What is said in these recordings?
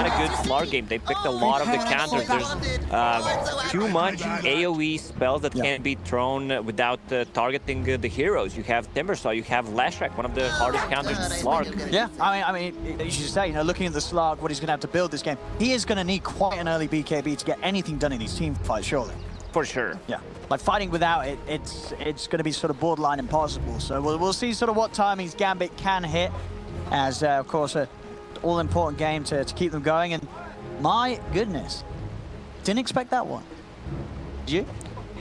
not a good Slark game. They picked a lot of the counters. There's too much AoE spells that can't be thrown without targeting the heroes. You have Timbersaw, you have Lashrak, one of the hardest counters in Slark. Yeah, I mean, as you say, looking at the Slark, what he's going to have to build this game, he is going to need quite an early BKB to get anything done in these team fights, surely. For sure. Yeah, like fighting without it, it's going to be sort of borderline impossible. So we'll see sort of what timings Gambit can hit, as of course an all-important game to keep them going. And my goodness, didn't expect that one. Did you?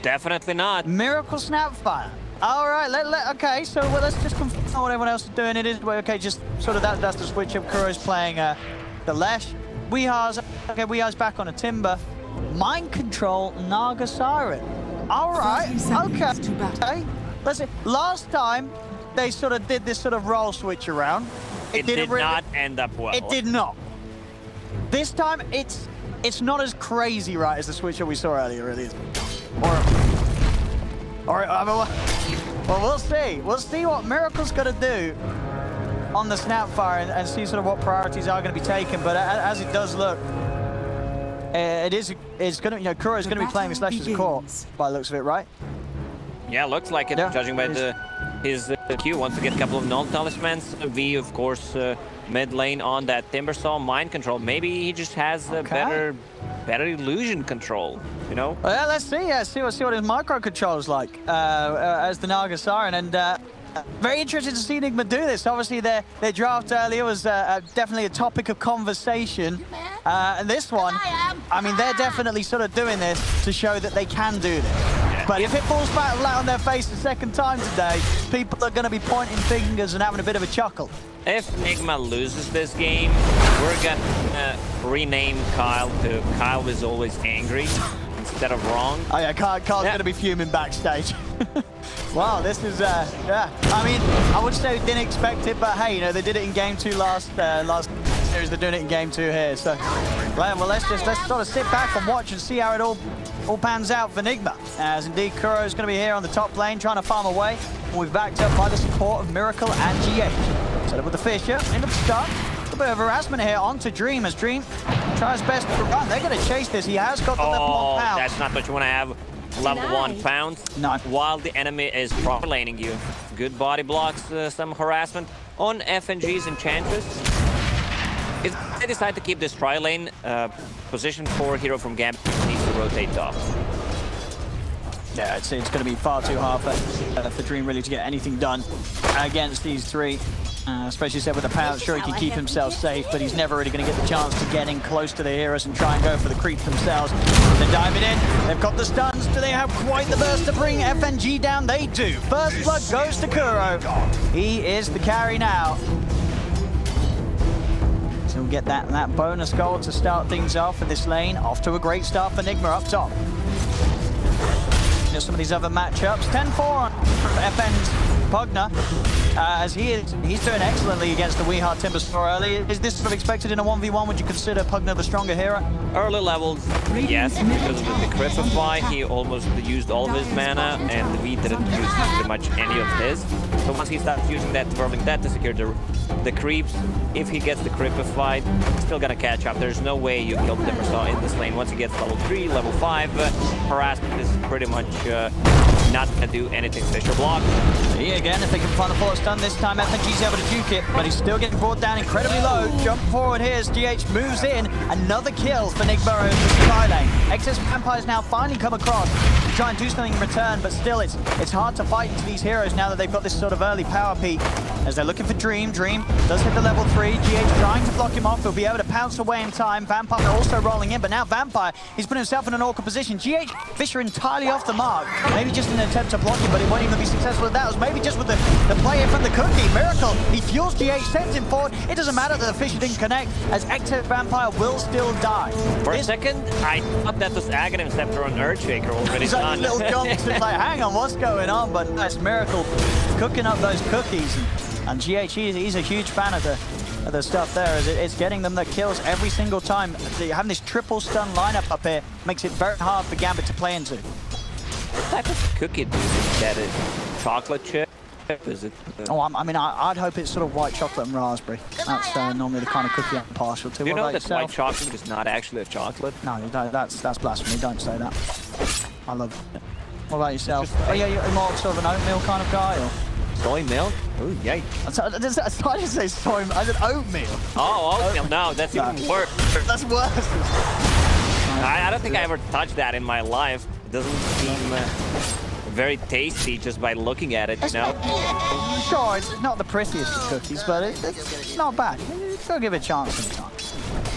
Definitely not. Miracle Snapfire. All right, okay, so let's just confirm what everyone else is doing. It is, okay, just sort of that's the switch up. Kuro's playing the Lesh. Weehar's back on a Timber. Mind Control, Naga Siren. All right, okay. Let's see. Last time they sort of did this sort of role switch around. It did not end up well. It did not. This time it's not as crazy, right, as the switch that we saw earlier, really. Well, we'll see. We'll see what Miracle's going to do on the Snapfire and see sort of what priorities are going to be taken. But as it does look, it's going to, Kuro's going to be playing this Lesh as a core by the looks of it, right? Yeah, looks like it, judging by his Q. Wants to get a couple of null talismans. V, of course, mid lane on that Timbersaw. Mind Control. Maybe he just has better illusion control, you know? Well, let's see. See what his micro control's like as the Naga Siren. And very interested to see Nigma do this. Obviously, their draft earlier was definitely a topic of conversation. And this one, I mean, they're definitely sort of doing this to show that they can do this. But if it falls flat on their face the second time today, people are going to be pointing fingers and having a bit of a chuckle. If Nigma loses this game, we're going to rename Kyle to Kyle is always angry instead of wrong. Oh yeah, Kyle's going to be fuming backstage. Wow, this is, yeah. I mean, I would say we didn't expect it, but hey, they did it in game 2 last series. They're doing it in game 2 here. So, well, let's sort of sit back and watch and see how it all pans out for Nigma. As indeed, Kuro is going to be here on the top lane trying to farm away. We're backed up by the support of Miracle and GH. Set up with the Fisher, end of the start. A bit of harassment here onto Dream as Dream tries best to run. They're going to chase this. He has got the level 1 pound. That's not what you want to have. Level 1 pounds. No. While the enemy is proper laning you. Good body blocks, some harassment on FNG's Enchantress. If they decide to keep this tri-lane, position 4 hero from Gambit needs to rotate off. Yeah, it's going to be far too hard for Dream really to get anything done against these three. Especially said with the power, sure he can keep himself safe, but he's never really going to get the chance to get in close to the heroes and try and go for the creep themselves. They're diving in, they've got the stuns. Do they have quite the burst to bring FNG down? They do. First blood goes to Kuro. He is the carry now. So we'll get that bonus goal to start things off in this lane. Off to a great start for Nigma up top. Just some of these other matchups. 10-4 on FN's Pugner. As he's doing excellently against the Weehart Timbersaw early. Is this sort of expected in a 1v1? Would you consider Pugner the stronger hero? Early levels, yes, because of the Cripify, he almost used all of his mana, and the V didn't use pretty much any of his. So once he starts using that, twirling that to secure the creeps, if he gets the Cripify, he's still gonna catch up. There's no way you kill Timbersaw in this lane. Once he gets level 3, level 5, harassment is pretty much not gonna do anything Fisher block. See again, if they can find the full stun this time, FNG's able to juke it, but he's still getting brought down incredibly low. Jump forward here as GH moves in. Another kill for Nigma over the sky lane. Excess Vampires now finally come across to try and do something in return, but still it's hard to fight into these heroes now that they've got this sort of early power peak. As they're looking for Dream. Dream does hit the level 3. GH trying to block him off. He'll be able to pounce away in time. Vampire also rolling in, but now Vampire, he's put himself in an awkward position. GH, Fisher entirely off the mark. Maybe just an attempt to block him, but he won't even be successful at that. It was maybe just with the play from the cookie. Miracle, he fuels GH, sends him forward. It doesn't matter that the Fisher didn't connect, as Excess Vampire will still die. For a second, I thought that was Aghanim Scepter on Earthshaker already done. Little jumps, it's like, hang on, what's going on? But that's Miracle cooking up those cookies. And GH, he's a huge fan of the stuff there, as it's getting them the kills every single time. Having this triple stun lineup up here makes it very hard for Gambit to play into. What type of cookie do you think that is? Chocolate chip? Is it? Oh, I mean, I'd hope it's sort of white chocolate and raspberry. That's normally the kind of cookie I'm partial to. Do you know that yourself? white chocolate is not actually a chocolate? No, that's blasphemy. Don't say that. I love it. What about yourself? Oh yeah, you're more sort of an oatmeal kind of guy, or? Soy milk? Ooh, yikes. I didn't say soy. I said oatmeal. Oh, oatmeal. No, that's even worse. That's worse. I don't think I ever touched that in my life. It doesn't seem very tasty just by looking at it, you know? Sure, it's not the prettiest of cookies, but it's not bad. Go give it a chance sometime.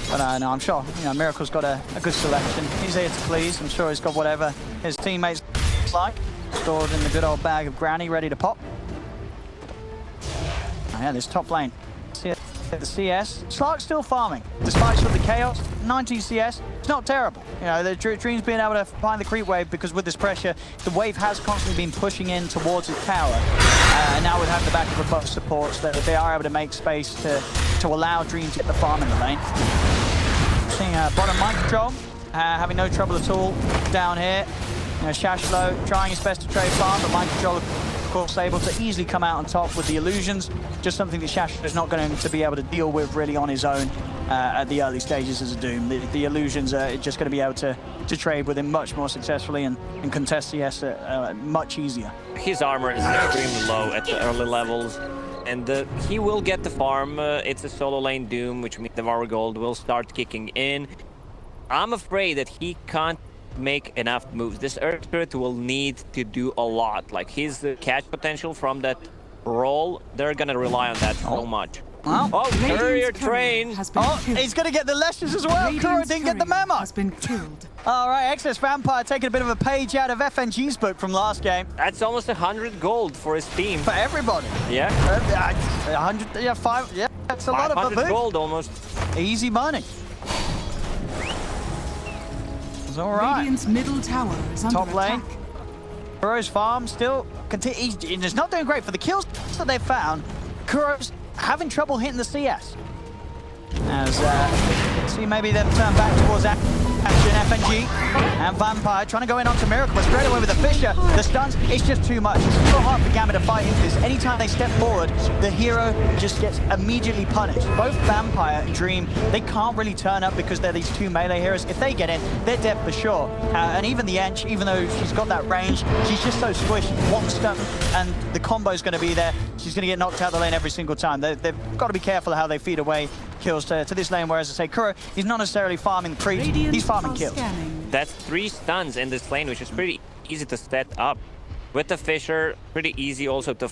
But no, I'm sure, you know, Miracle's got a good selection. He's here to please. I'm sure he's got whatever his teammates like. Stored in the good old bag of Granny, ready to pop. Oh, yeah, this top lane. The CS. Slark's still farming. Despite sort of the chaos, 19 CS, it's not terrible. You know, the Dream's being able to find the creep wave because with this pressure, the wave has constantly been pushing in towards its tower. And now with having the back of a buff supports, that they are able to make space to allow Dream to get the farm in the lane. Seeing bottom mind control, having no trouble at all down here. You know, Shashlo trying his best to trade farm, but mind control, of course, able to easily come out on top with the illusions. Just something that Shashlo is not going to be able to deal with really on his own at the early stages as a Doom. The illusions are just going to be able to trade with him much more successfully and contest CS much easier. His armor is extremely low at the early levels, and he will get the farm. It's a solo lane Doom, which means the Var Gold will start kicking in. I'm afraid that he can't make enough moves. This Earth Spirit will need to do a lot. Like his catch potential from that roll, they're gonna rely on that so much. Well, oh, courier train! He's gonna get the lashes as well. Kuro didn't get the memo. Has been killed. All right, XS Vampire taking a bit of a page out of FNG's book from last game. That's almost 100 gold for his team. For everybody. Yeah. 100, yeah, 5, yeah, that's a lot of 500 gold almost. Easy money. All right. Radiant's middle tower is under Top lane. attack. Kuro's farm still he's not doing great for the kills that they've found. Kuro's having trouble hitting the CS. As see maybe them turn back towards action. FNG and Vampire trying to go in onto Miracle, but straight away with the Fisher. The stuns, it's just too much. It's so hard for Gambit to fight into this. Anytime they step forward, the hero just gets immediately punished. Both Vampire and Dream, they can't really turn up because they're these two melee heroes. If they get in, they're dead for sure. And even the Ench, even though she's got that range, she's just so squished. One stun and the combo's going to be there. She's going to get knocked out the lane every single time. They've got to be careful how they feed away kills to this lane, whereas I say Kuro, he's not necessarily farming creeps, he's farming kills. That's 3 stuns in this lane, which is pretty easy to set up. With the Fisher, pretty easy also to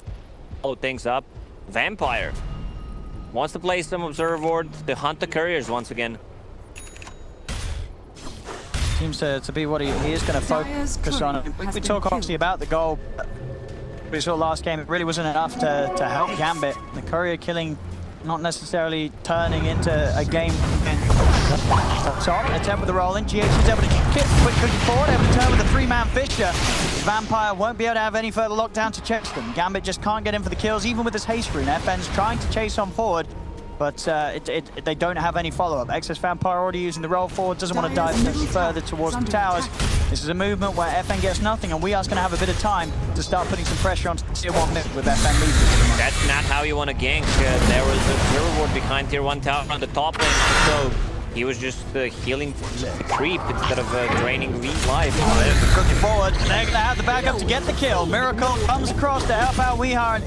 follow things up. Vampire wants to play some Observer Ward to hunt the couriers once again. Seems to be what he is going to focus on. We talk obviously about the goal. We saw last game, it really wasn't enough to help Gambit. The courier killing not necessarily turning into a game. Top, attempt with the roll in. GH is able to kick quick cookie forward, able to turn with a 3-man Fisher. Vampire won't be able to have any further lockdown to chase them. Gambit just can't get in for the kills, even with this haste rune. FN's trying to chase on forward, but they don't have any follow-up. XS Vampire already using the roll forward, doesn't want to dive any further towards the towers. This is a movement where FN gets nothing, and we are going to have a bit of time to start putting some pressure on Tier 1 mid with FN leading. That's not how you want to gank. There was a Observer Ward behind Tier 1 tower on the top lane, so he was just healing the creep instead of draining V's life. Cooking forward, they're going to have the backup to get the kill. Miracle comes across to help out Weehar.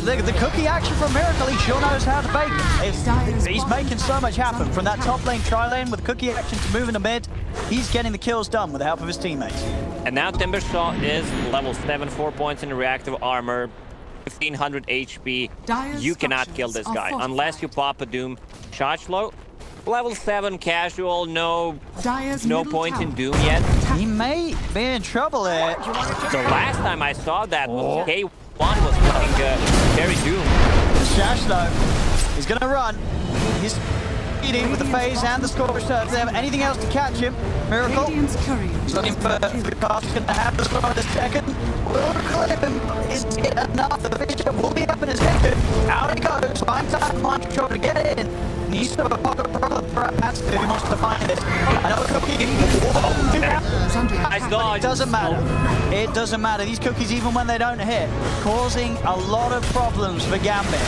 The cookie action from Miracle, he sure knows how to bake it. He's making so much happen from that top lane, tri-lane with cookie action to move in the mid. He's getting the kills done with the help of his teammates. And now Timbersaw is level 7, 4 points in reactive armor, 1500 HP. You cannot kill this guy unless you pop a Doom. Shashlo, level 7 casual, no point in Doom yet. He may be in trouble here. The last time I saw that was K1 was playing very Doom. Shashlo, he's gonna run. He's eating with the phase and the scorch. If they have anything else to catch him, Miracle. He's looking for the cast. He's gonna have the score in a second. Will clip him. Is it enough? The Fisher will be up in his head. Out he goes. Finds time, mind control to get in. needs to have a pocket that's if he wants to find this. Another cookie. Is under Nice attack. dodge. It doesn't matter. It doesn't matter. These cookies, even when they don't hit, causing a lot of problems for Gambit.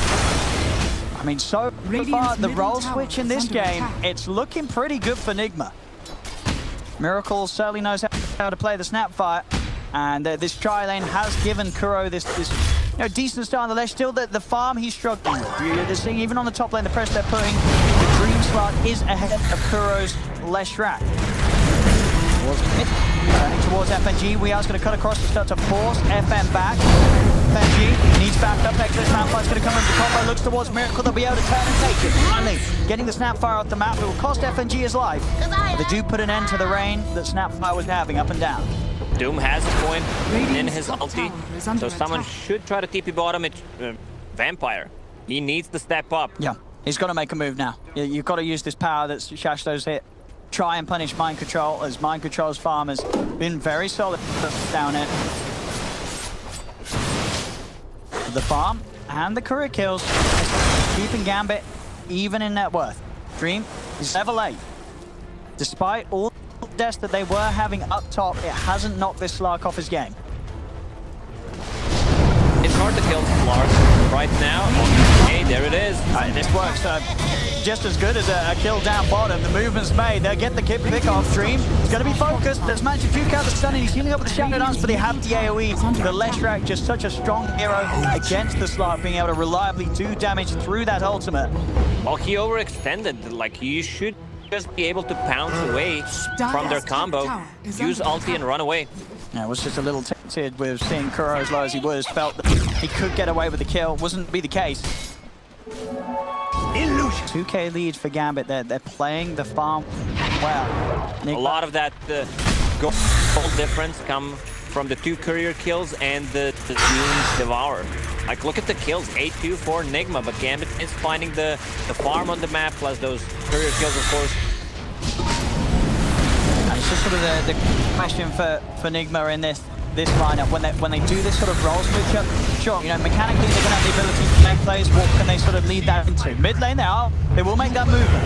I mean, so far, the role switch in this game, it's looking pretty good for Nigma. Miracle certainly knows how to play the Snapfire, and this tri-lane has given Kuro this decent start on the left. Still, the farm he's struggling with. You're seeing even on the top lane, the press they're putting, the Dream Slot is ahead of Kuro's left rack. Turning towards FNG, we are going to cut across to start to force FM back. FNG needs back up. Snapfire's going to come into combo, looks towards Miracle, they'll be able to turn and take it. Finally, getting the Snapfire off the map, it will cost FNG his life. But they do put an end to the rain that Snapfire was having up and down. Doom has a point in his ulti, so someone should try to TP bottom. It's Vampire. He needs to step up. Yeah, he's got to make a move now. You've got to use this power that Shashlo's hit. Try and punish Mind Control, as Mind Control's farm has been very solid down here. The farm and the career kills, keeping Gambit even in net worth. Dream is level 8. Despite all the deaths that they were having up top, it hasn't knocked this Slark off his game. It's hard to kill Slark right now. Hey, there it is. This works just as good as a kill down bottom. The movement's made. They'll get the pick off. Dream is going to be focused. There's managed to juke out the stun, and he's healing up with the Shadow Dance, but they have the AoE. The Leshrac, just such a strong hero against the Slark, being able to reliably do damage through that ultimate. Well, he overextended. Like, you should just be able to pounce away from their combo, use ulti and run away. Yeah, I was just a little tempted with seeing Kuro as low as he was. Felt that he could get away with the kill. Wasn't to be the case. 2k lead for Gambit. They're playing the farm well. A lot of that goal difference come from the 2 courier kills and the Doom Devour. Like, look at the kills, 8-2 for Nigma, but Gambit is finding the farm on the map, plus those courier kills, of course. And it's just sort of the question for Nigma in this lineup, when they do this sort of role switch up, sure, mechanically they're going to have the ability to make plays. What can they sort of lead that into? Mid lane they will make that movement.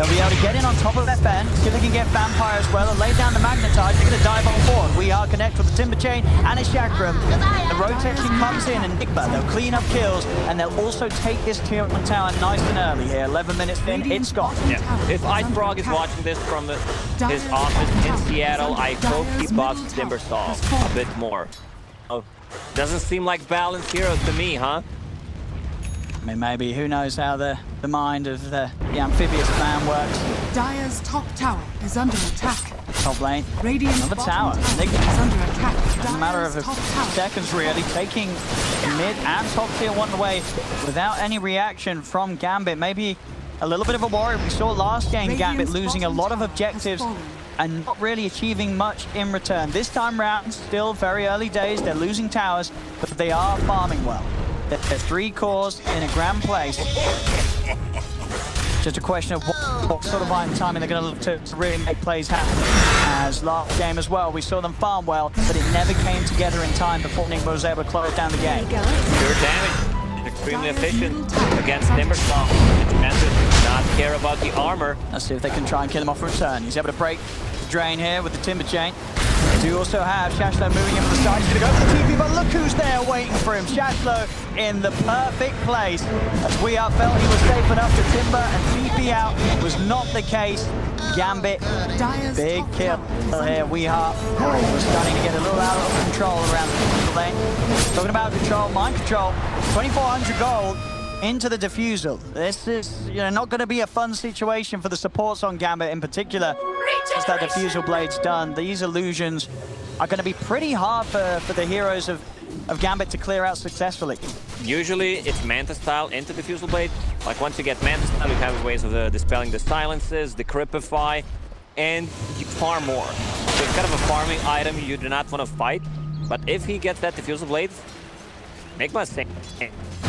They'll be able to get in on top of that fan, see if they can get Vampire as well, and lay down the Magnetite. They're going to dive on forward. We are connect with the Timber Chain and a Chakram. The rotation comes in, and Nigma, they'll clean up kills, and they'll also take this tier 1 tower nice and early here. 11 minutes in, it's gone. Yeah. If Icefrog is watching this from his office in Seattle, I hope he buffs Timbersaw a bit more. Oh, doesn't seem like balanced hero to me, huh? I mean, maybe, who knows how the mind of the amphibious man works. Dire's top tower is under attack. Top lane, Radiant's another tower. is under attack. It's a matter of Dire's top tower. seconds, really, taking mid and top tier 1 away without any reaction from Gambit. Maybe a little bit of a worry. We saw last game Gambit losing a lot of objectives and not really achieving much in return. This time round, still very early days. They're losing towers, but they are farming well. They're 3 cores in a grand place. Just a question of what sort of item timing they're going to look to really make plays happen. As last game as well, we saw them farm well, but it never came together in time before Nigma was able to close down the game. Pure damage, extremely efficient against Timbersaw. Defender does not care about the armor. Let's see if they can try and kill him off return. He's able to break the drain here with the Timber Chain. They do also have Shashlo moving in from the side. He's going to go for the TP, but look who's there waiting for him. Shashlo in the perfect place. As we are felt he was safe enough to Timber and TP out. Was not the case. Gambit, big kill here. We are starting to get a little out of control around the lane. Talking about control, Mind Control, 2,400 gold into the defusal. This is not going to be a fun situation for the supports on Gambit in particular. As that defusal blade's done, these illusions are going to be pretty hard for the heroes of Gambit to clear out successfully. Usually it's Manta style into Diffusal Blade. Like, once you get Manta style, you have ways of dispelling the silences, the Cripify, and you farm more. So it's kind of a farming item you do not want to fight. But if he gets that Diffusal Blade, Nigma saying,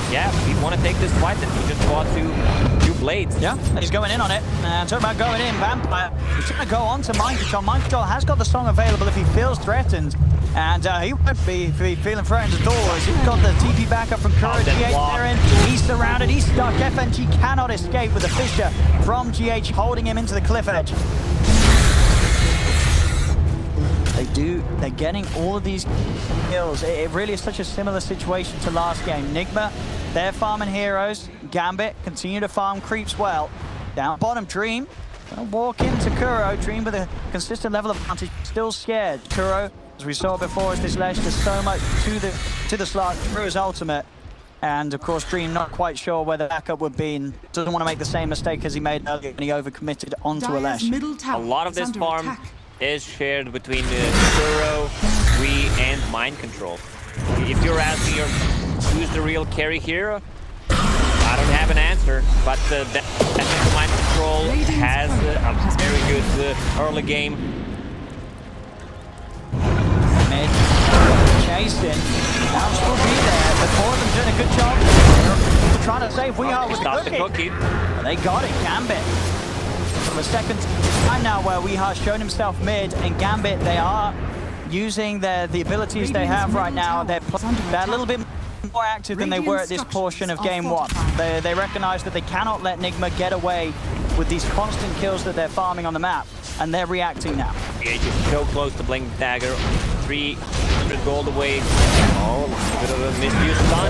yeah, we want to take this fight, and he just bought two blades. Yeah, he's going in on it. And talking about going in, Vampire, he's going to go on to Mind Control. Mind Control has got the song available if he feels threatened. And he won't be feeling threatened at all, as he's got the TP backup from Kuro. GH there in, he's surrounded, he's stuck. FNG cannot escape with a fissure from GH holding him into the cliff edge. They're getting all of these kills. It really is such a similar situation to last game. Nigma, they're farming heroes. Gambit continue to farm creeps well. Down bottom, Dream gonna walk into Kuro. Dream with a consistent level of advantage, still scared. Kuro, as we saw before, as this ledge, there's so much to the slot through his ultimate. And of course, Dream not quite sure where the backup would be, and doesn't want to make the same mistake as he made earlier when he overcommitted onto a ledge. A lot of this farm is shared between Kuro, we, and Mind Control. If you're asking who's the real carry here, I don't have an answer, but Mind Control has a very good early game. Mid, chasing, Bounce will be there, but both of them doing a good job. They're trying to save We Are with the cookie. They got it, Gambit. For the second time now where Weeha's shown himself mid, and Gambit, they are using the abilities they have right now. They're a little bit more active than they were at this portion of game one. They recognize that they cannot let Nigma get away with these constant kills that they're farming on the map, and they're reacting now. GH is so close to Blink Dagger, 300 gold away. Oh, a bit of a misuse stun.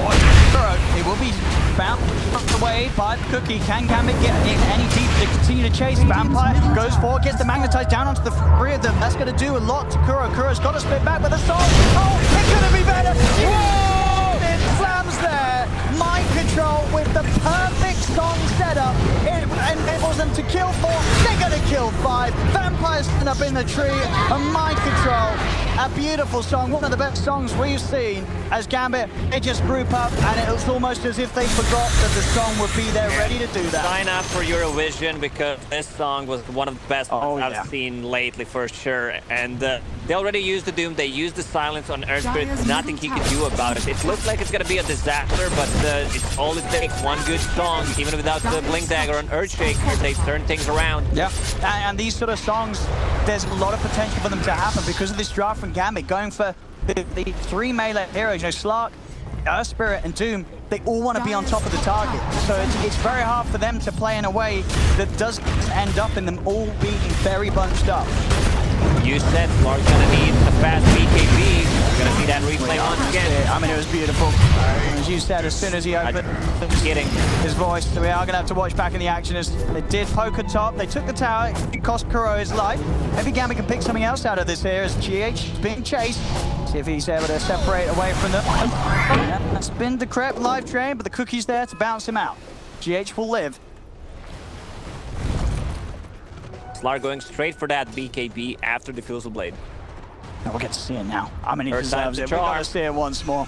It will be bounced away by the cookie. Can Gambit get in any deep to continue to chase? Vampire goes forward, gets the magnetized down onto the three of them. That's going to do a lot to Kuro. Kuro's got to split back with a sword. Oh, it couldn't be better. Whoa! It slams there. Mind Control with the perfect song setup. It enables them to kill 4. They're going to kill 5. Vampire's up in the tree. And Mind Control. A beautiful song, one of the best songs we've seen as Gambit, they just group up, and it was almost as if they forgot that the song would be there ready to do that. Sign up for Eurovision, because this song was one of the best I've seen lately for sure. And they already used the Doom, they used the silence on Earthspirit, nothing he could do about it. It looks like it's gonna be a disaster, but it's all it takes, one good song. Even without the Blink Dagger on Earthshaker, they turn things around. Yeah, and these sort of songs, there's a lot of potential for them to happen because of this draft from Gambit, going for the 3 melee heroes, you know, Slark, Earthspirit, and Doom. They all want to be on top of the target, so it's very hard for them to play in a way that does end up in them all being very bunched up. You said Slark's gonna need a fast BKB. We're gonna see that replay once again. I mean, it was beautiful. As you said, as soon as he opened his voice, so we are gonna have to watch back in the action as they did poke at top. They took the tower, it cost Kuro his life. Maybe Gambit can pick something else out of this here as GH is being chased. See if he's able to separate away from them. That's been the Crep live train, but the cookie's there to bounce him out. GH will live. Slark going straight for that BKB after the Fusel Blade. We'll get to see it now. I mean, he deserves it. We've We've got to see it once more.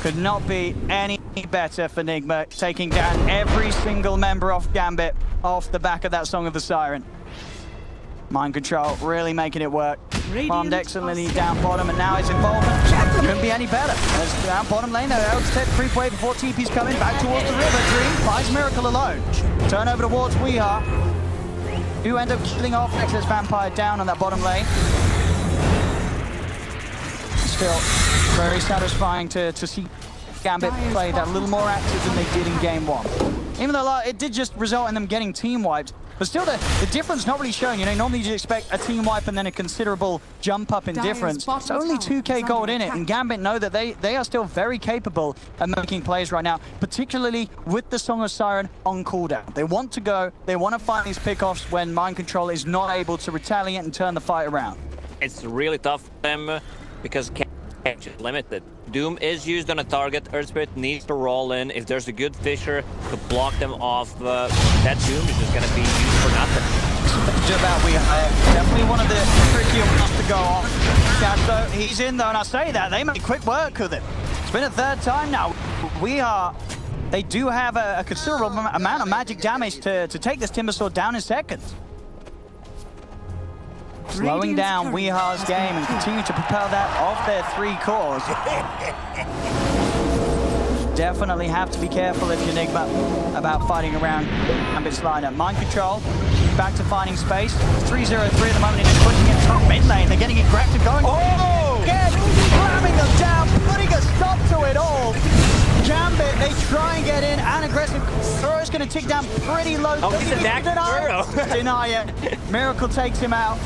Could not be any better for Nigma, taking down every single member of Gambit off the back of that Song of the Siren. Mind Control really making it work. Farmed excellently down bottom, and now his involvement couldn't be any better. As down bottom lane, they're able to take creep wave before TP's coming back towards the river. Dream finds Miracle alone. Turn over towards Weeha, who end up killing off Nexus Vampire down on that bottom lane. Still very satisfying to see Gambit play that a little more active than they did in game one. Even though it did just result in them getting team wiped, but still the difference not really shown. You know, normally you expect a team wipe and then a considerable jump up in difference. It's only 2k gold in it, and Gambit know that they are still very capable of making plays right now, particularly with the Song of Siren on cooldown. They want to go, they want to find these pickoffs when Mind Control is not able to retaliate and turn the fight around. It's really tough for them because catch is limited. Doom is used on a target. Earthspirit needs to roll in. If there's a good Fisher to block them off, that Doom is just going to be used for nothing. We definitely one of the trickier ones to go on. Castro, he's in though, and I say that, they make quick work with it. It's been a third time now. They do have a considerable amount of magic damage to take this Timber Sword down in seconds. Slowing down Weeha's game and continue to propel that off their 3 cores. definitely have to be careful if you're Nigma about fighting around Gambit's lineup. Mind control, back to finding space. 3-0-3 at the moment, and he's pushing it top mid lane. They're getting aggressive, going. Oh! Again, slamming them down, putting a stop to it all. Gambit, they try and get in, and aggressive. Kuro's going to tick down pretty low. Oh, he's a Dak Kuro. Deny it. Miracle takes him out.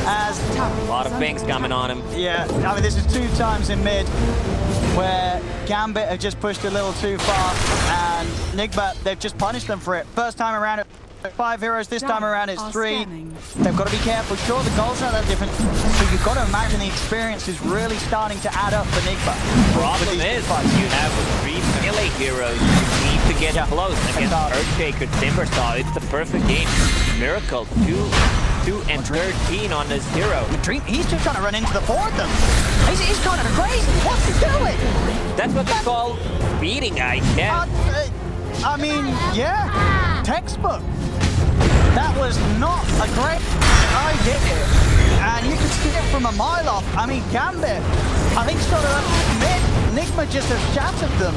As a lot of bangs coming on him. Yeah, I mean, this is 2 times in mid where Gambit have just pushed a little too far, and Nigma, they've just punished them for it. First time around it, 5 heroes, this time around it's 3. They've got to be careful. Sure, the goals are not that different, but you've got to imagine the experience is really starting to add up for Nigma. Problem is, you have 3 melee heroes. You need to get close against Earthshaker, Timbersaw. It's the perfect game. Miracle, 2 and 13 on this hero. Dream, he's just trying to run into the 4 of them. He's kind of crazy. What's he doing? That's what they call beating, I guess. I mean, yeah, textbook. That was not a great idea. And you can see it from a mile off. I mean, Gambit, I think sort of mid, Nigma just have shattered them.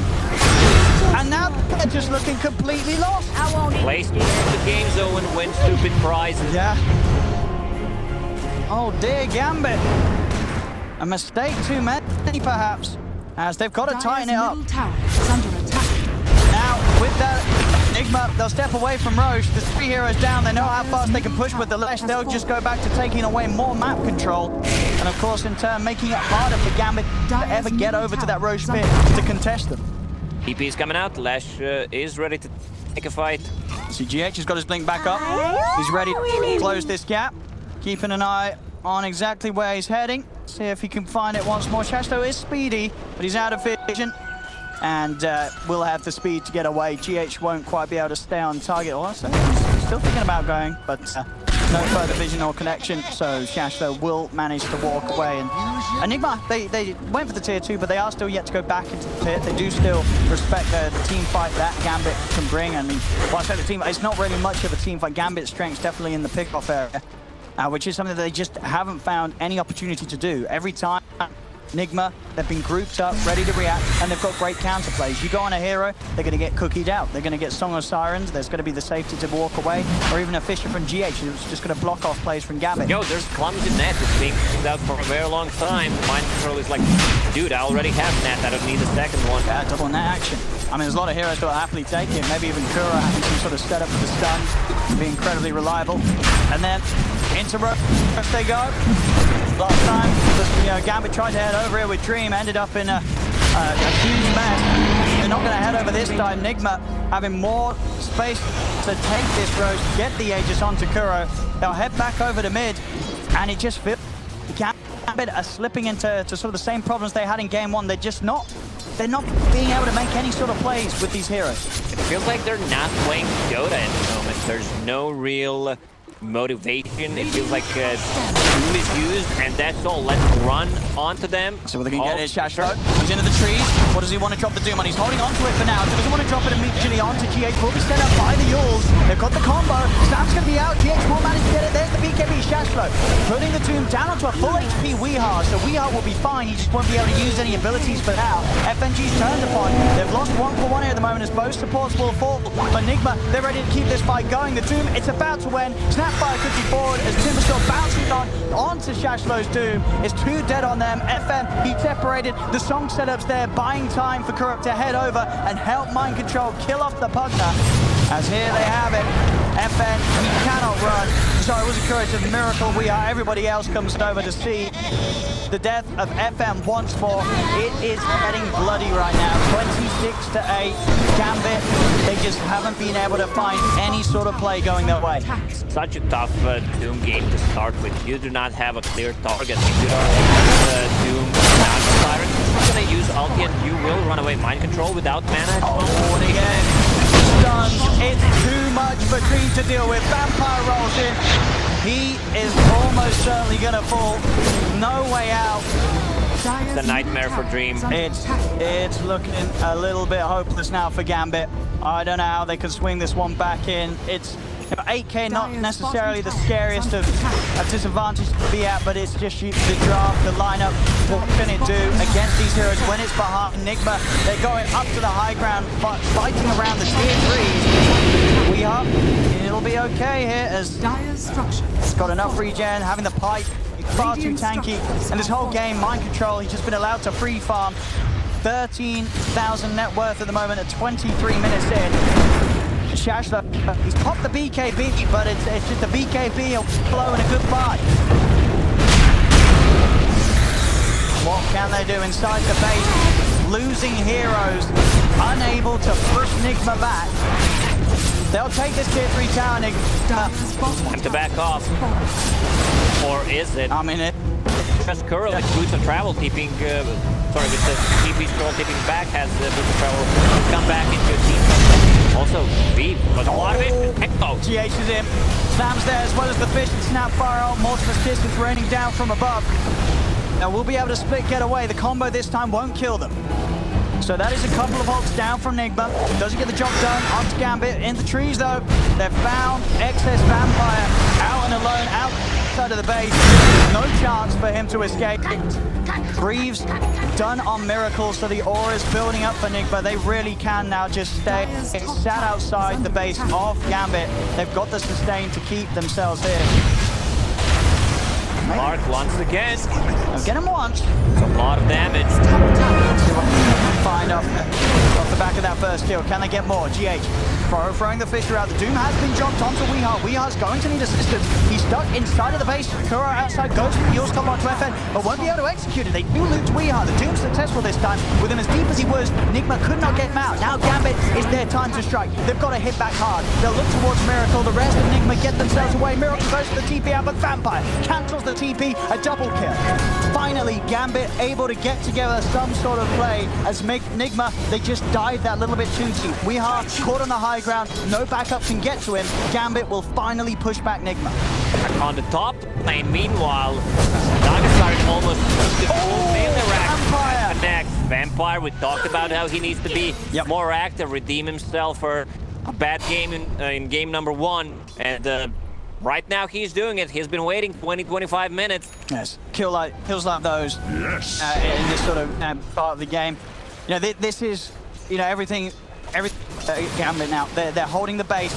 And now they're just looking completely lost. Place the game zone and win stupid prizes. Yeah. Oh dear, Gambit. A mistake too many, perhaps, as they've got to tighten it up. Tower is under attack. Now, with that, Nigma, they'll step away from Roche. There's 3 heroes down. They know how fast they can push with the Lesh. They'll just go back to taking away more map control. And of course, in turn, making it harder for Gambit to ever get over to that Roche pit to contest them. EP is coming out. Lash is ready to take a fight. CGH has got his blink back up. He's ready to close this gap. Keeping an eye on exactly where he's heading. See if he can find it once more. Shashto is speedy, but he's out of vision. And will have the speed to get away. GH won't quite be able to stay on target. Also, he's still thinking about going, but no further vision or connection. So Shashto will manage to walk away. And Enigma, they went for the tier 2, but they are still yet to go back into the pit. They do still respect the team fight that Gambit can bring. I mean, well, I say the team, it's not really much of a team fight. Gambit's strength's definitely in the pick-off area, which is something that they just haven't found any opportunity to do. Every time Nigma, they've been grouped up, ready to react, and they've got great counterplays. You go on a hero, they're going to get cookied out. They're going to get Song of Sirens. There's going to be the safety to walk away, or even a Fisher from GH who's just going to block off plays from Gambit. Yo, there's clumsy net. It's being cleaned out for a very long time. Mind control is like, dude, I already have net. I don't need the second one. Yeah, double net action. I mean, there's a lot of heroes that will happily take it. Maybe even Kuro having some sort of setup for the stun, be incredibly reliable. And then into Roche they go. Last time, Gambit tried to head over here with Dream, ended up in a huge mess. They're not going to head over this time. Nigma having more space to take this Roche, get the Aegis onto Kuro. They'll head back over to mid, and it just feels Gambit are slipping into sort of the same problems they had in game 1. They're not being able to make any sort of plays with these heroes. It feels like they're not playing Dota at the moment. There's no real motivation. It feels like Doom is used, and that's all. Let's run onto them. So what they can get is Shashto. He's into the trees. What does he want to drop the Doom on? He's holding onto it for now. He doesn't want to drop it immediately onto GH. Will be set up by the Yules. They've got the combo. Snap's going to be out. GH will manage to get it. There's the BKB Shashto. Putting the Doom down onto a full HP Weehaw. So Weehaw will be fine. He just won't be able to use any abilities for now. FNG's turned upon. They've lost 1-for-1 here at the moment as both supports will fall. But Nigma, they're ready to keep this fight going. The Doom, it's about to win. Snapfire could be forward as Timbersaw bouncing onto Shashlo's Doom. It's 2 dead on them. FN, he separated. The Song setup's there, buying time for Kurup to head over and help Mind Control kill off the Pugna. As here they have it. FN, he cannot run. So it was a courage of miracle. Everybody else comes over to see the death of FM once more. It is getting bloody right now. 26-8. Gambit, they just haven't been able to find any sort of play going their way. Such a tough Doom game to start with. You do not have a clear target. If you don't have Doom without Siren, you're going to use ulti and you will run away. Mind control without mana. Oh, and again, stuns. It's too much for Dream to deal with. Vampire rolls in. He is almost certainly going to fall. No way out. It's a nightmare for Dream. It's looking a little bit hopeless now for Gambit. I don't know how they can swing this one back in. It's 8K not necessarily the scariest of disadvantages to be at, but it's just the draft, the lineup. What can it do against these heroes when it's behind Nigma? They're going up to the high ground, fighting around the tier 3s. We are. It'll be okay here as it's got enough regen, having the pipe, far too tanky. And this whole game, mind control, he's just been allowed to free farm. 13,000 net worth at the moment at 23 minutes in. Shashla, he's popped the BKB, but it's just the BKB blowing a goodbye. What can they do inside the base? Losing heroes, unable to push Nigma back. They'll take this tier 3 tower, Nigma. Time to back off. Or is it? I mean, just Curl with Boots of Travel keeping, with the TP scroll keeping back, has Boots of Travel come back into a team. Also, V was a lot of it. Oh, GH is in. Sam's there as well as the fish and Snapfire. Mortimer's Kiss is raining down from above. Now we'll be able to split get away. The combo this time won't kill them. So that is a couple of ults down from Nigma. Doesn't get the job done. Up to Gambit. In the trees though. They've found Excess Vampire out and alone outside of the base. No chance for him to escape. Greaves done on Miracle, so the aura is building up for Nigma. They really can now just stay sat outside the base of Gambit. They've got the sustain to keep themselves here. Mark once again. Now get him once. It's a lot of damage. Let's see what we can find off the back of that first kill. Can they get more? GH throwing the Fisher out. The Doom has been jumped onto Weehaw. Weeha's going to need assistance. He's stuck inside of the base. Kuro outside goes for the Yule's come onto FN, but won't be able to execute it. They do loot to Weehaw. The Doom's successful this time. With him as deep as he was, Nigma could not get him out. Now Gambit is their time to strike. They've got to hit back hard. They'll look towards Miracle. The rest of Nigma get themselves away. Miracle goes for the TP out, but Vampire cancels the TP. A double kill. Finally, Gambit able to get together some sort of play as Nigma, they just died that little bit too deep. Weehaw caught on the high ground. No backup can get to him. Gambit will finally push back Nigma. On the top lane, meanwhile, Nagastar almost the full melee rack. Vampire! Next, Vampire, we talked about how he needs to be more active, redeem himself for a bad game in game number 1. And right now he's doing it. He's been waiting 20-25 minutes. Yes, kills like those in this sort of part of the game. You know, this is, you know, everything Gambit now. They're holding the base.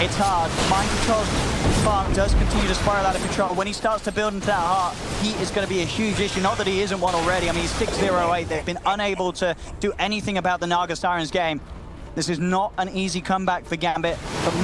It's hard. Mind control's spark does continue to spiral out of control. When he starts to build into that heart, he is going to be a huge issue. Not that he isn't one already. I mean, he's 6-0-8. They've been unable to do anything about the Naga Sirens game. This is not an easy comeback for Gambit, but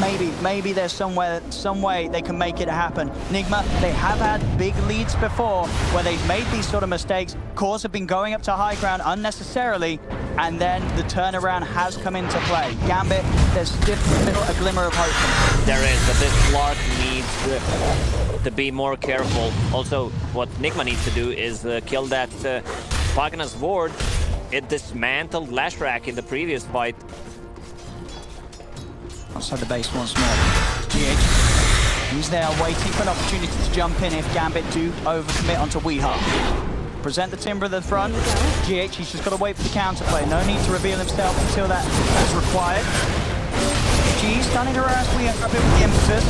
maybe there's some way they can make it happen. Nigma, they have had big leads before where they've made these sort of mistakes. Cores have been going up to high ground unnecessarily, and then the turnaround has come into play. Gambit, there's still a glimmer of hope. There is, but this Clark needs to be more careful. Also, what Nigma needs to do is kill that Pagana's ward. It dismantled Lashrak in the previous fight. Outside the base once more. GH, he's there waiting for an opportunity to jump in if Gambit do overcommit onto Weehaw. Present the Timber at the front. GH, he's just got to wait for the counterplay. No need to reveal himself until that is required. G stunning harass Weehaw a bit with the impetus.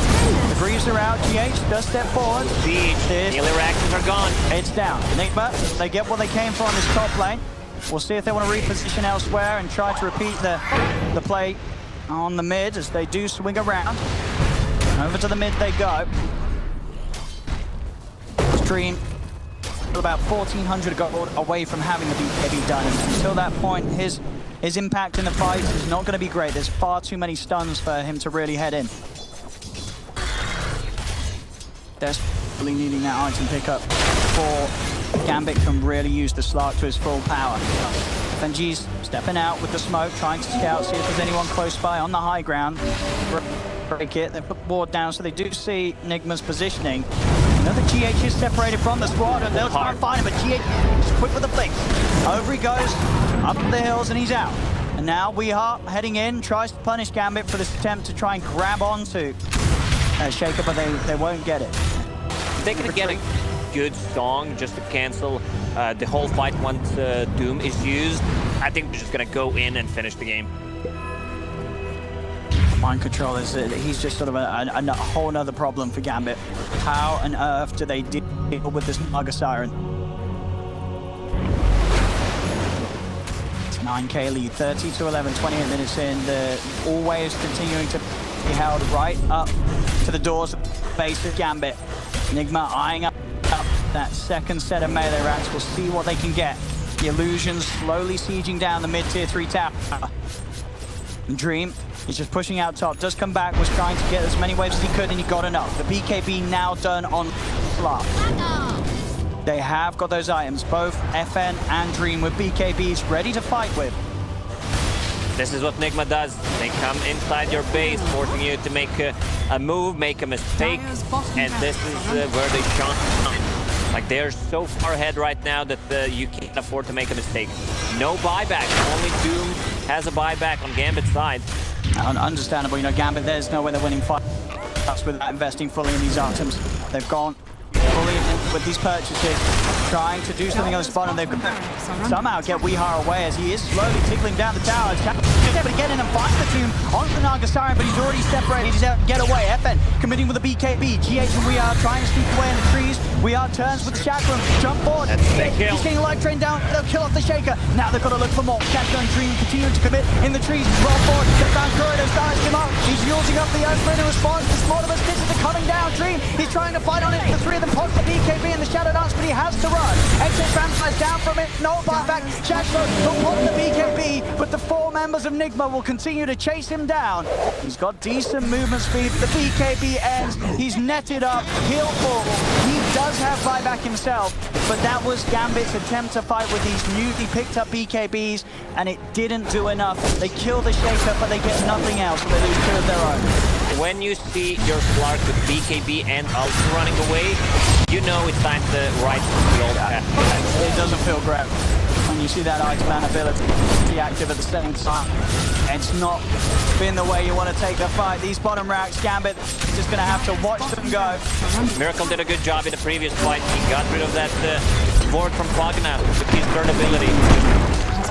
The Greaves are out. GH does step forward. Melee reactions are gone. It's down. Nigma, they get what they came for on this top lane. We'll see if they want to reposition elsewhere and try to repeat the play on the mid as they do swing around. Over to the mid they go. Stream about 1,400 gold away from having the BKB done. And until that point, his impact in the fight is not going to be great. There's far too many stuns for him to really head in. Desperately needing that item pickup before Gambit can really use the Slark to his full power. FNG's stepping out with the smoke, trying to scout, see if there's anyone close by on the high ground. Break it, they put the board down, so they do see Nigma's positioning. Another GH is separated from the squad, and they'll try and find him, but GH is quick with the blink. Over he goes, up the hills, and he's out. And now Weehaw heading in, tries to punish Gambit for this attempt to try and grab onto Shaker, but they won't get it. They can get a good song just to cancel the whole fight once Doom is used. I think we're just gonna go in and finish the game. Mind control is he's just sort of a whole nother problem for Gambit. How on earth do they deal with this Naga Siren? It's 9k lead, 30-11, 28 minutes in. They're always continuing to be held right up to the doors of the base of Gambit. Nigma eyeing up that second set of melee racks. We'll see what they can get. The Illusions slowly sieging down the mid-tier 3 tower. Dream is just pushing out top, does come back, was trying to get as many waves as he could, and he got enough. The BKB now done on Slap. They have got those items, both FN and Dream with BKBs ready to fight with. This is what Nigma does. They come inside your base, forcing you to make a move, make a mistake, and this is where they shine. Like, they're so far ahead right now that you can't afford to make a mistake. No buyback. Only Doom has a buyback on Gambit's side. Understandable, you know, Gambit, there's no way they're winning fights without investing fully in these items. They've gone fully in with these purchases, trying to do something on the spot, and they've somehow get Weehar away as he is slowly tickling down the tower. He's able to get in and find the Doom onto the Naga Siren, but he's already separated. He's able to get away. FN committing with a BKB. GH and Weehar trying to sneak away in the trees. Weehar turns with the Chakram, jump forward. He's getting a light train down. They'll kill off the Shaker. Now they've got to look for more. Chakram and Dream continuing to commit in the trees. Roll forward. The found Corridor starts him up. He's using up the Earthspring in response. The Slaughterous Stitches are coming down. Dream, he's trying to fight on it. The three of them post the BKB and the Shadow Dance, but he has to run. Exit Vampire's down from it. No buyback. Chakram will pop the BKB, but the four members of Nigma will continue to chase him down. He's got decent movement speed. The BKB ends. He's netted up. He'll fall. He does have buyback himself, but that was Gambit's attempt to fight with these newly picked up BKBs, and it didn't do enough. They kill the Shaker, but they get nothing else. They lose two of their own. When you see your Slark with BKB and ult running away, you know it's time to ride the old path. It doesn't feel great when you see that Iceman ability active at the same time. It's not been the way you want to take the fight. These bottom racks, Gambit just going to have to watch them go. Miracle did a good job in the previous fight. He got rid of that ward from Pogna with his third ability.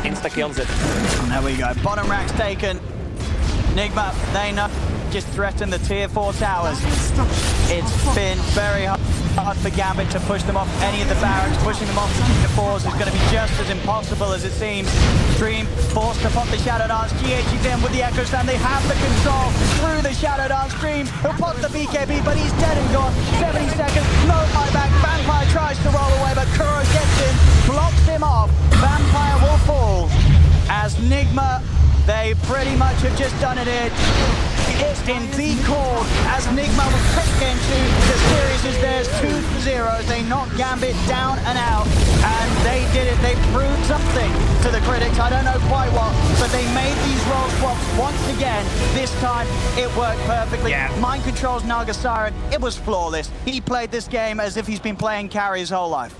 Insta-kills it. And there we go. Bottom racks taken. Nigma, they know, just threaten the tier 4 towers. It's been very hard for Gambit to push them off any of the barracks. Pushing them off the tier 4s is going to be just as impossible as it seems. Dream forced to pop the Shadow Dance. GH is in with the Echo Stand. They have the control through the Shadow Dance. Dream, he'll pop the BKB, but he's dead and gone. 70 seconds, no buyback. Vampire tries to roll away, but Kuro gets in, blocks him off. Vampire will fall as Nigma, they pretty much have just done it in. It's indeed called as Nigma was picked into the series as there's 2-0. They knocked Gambit down and out, and they did it. They proved something to the critics. I don't know quite what, but they made these role swaps once again. This time it worked perfectly. Yeah. Mind controls Naga Siren. It was flawless. He played this game as if he's been playing carry his whole life.